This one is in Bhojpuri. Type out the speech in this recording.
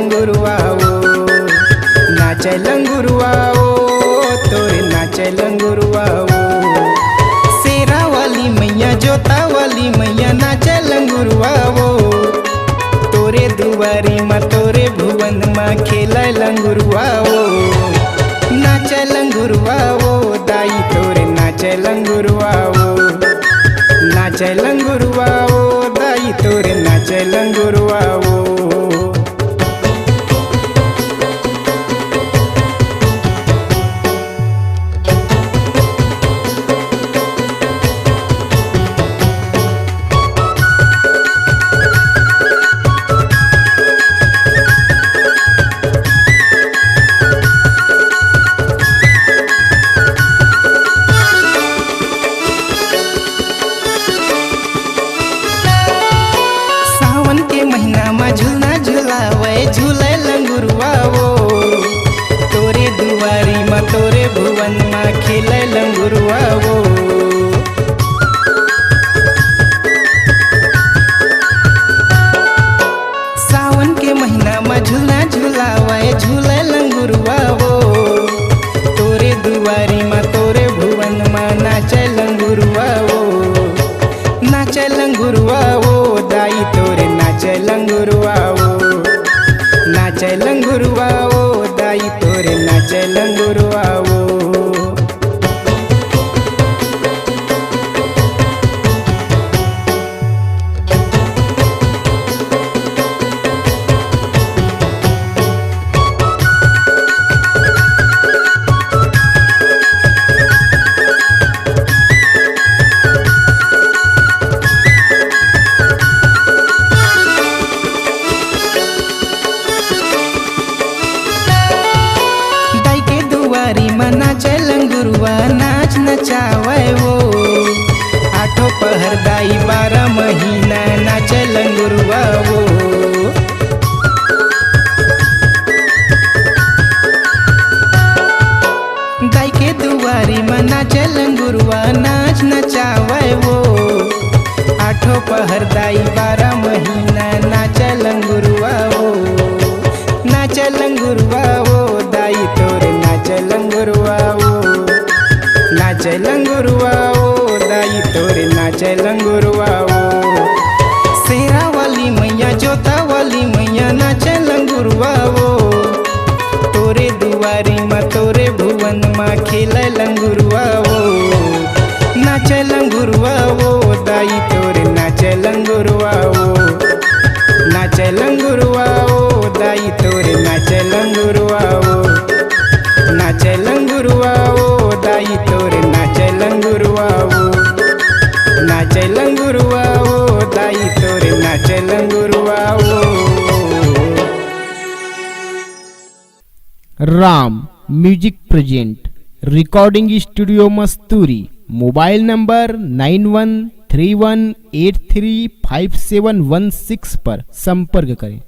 लंगुरवा वो, नाचे लंगुरवा वो, तोरे नाचे लंगुरवा वो। शेरा वाली मैया जोता वाली मैया नाचे लंगुरवा वो, तोरे दुआरी माँ तोरे भुवन माँ खेला लंगुरवा वो, नाचे लंगुरवा वो, दाई तोरे नाचे लंगुरवा वो, नाचे लंगुरवा वो, दाई तोरे नाचे लंगुरवा वो। झूलना झुलावे झूले लंगुरवा वो, तोरे दुआरी माँ तोरे भुवन माँ खेले लंगुरवा वो। सावन के महीना में झूलना झुलावे झूले लंगुरवा वो, तोरे दुआरी माँ तोरे भुवन माँ नाचे लंगुरवा वो, नाचे लंगुरवा वो, दाई तोरे नाचे लंगुरवा वो, नाचे लंगुरवा वो, दाई तोरे नाचे लंगुरवा वो। नाचे लंगुरवा नाच नचावे वो, आठों पहर दाई 12 महीना नाचे लंगुरवा वो। दाई के दुआरी में नाचे लंगुरवा नाच नचावे वो, आठों पहर दाई 12 महीना नाचे लंगुरवा वो, नाचे लंगुरवा वो, दाई तोरे नाचे लंगुरवा वो, नाचे लंगुरवा वो, दाई तोरे नाचे लंगुरवा वो। शेरा वाली मैया जोता वाली मैया नाचे लंगुरवा वो, तोरे दुआरी माँ तोरे भुवन माँ खेले लंगुरवा वो, नाचे लंगुरवा वो, दाई तोरे नाचे लंगुरवा वो, नाचे लंगुरवा वो, दाई तोरे नाचे लंगुरवा वो, नाचे लंगुरवा वो, दाई तोरे नाचे लंगुरवा वो, नाचे लंगुरवा वो, दाई तोरे नाचे लंगुरवा वो। Ram music present recording studio Masturi. Mobile number 9131835716 पर संपर्क करें।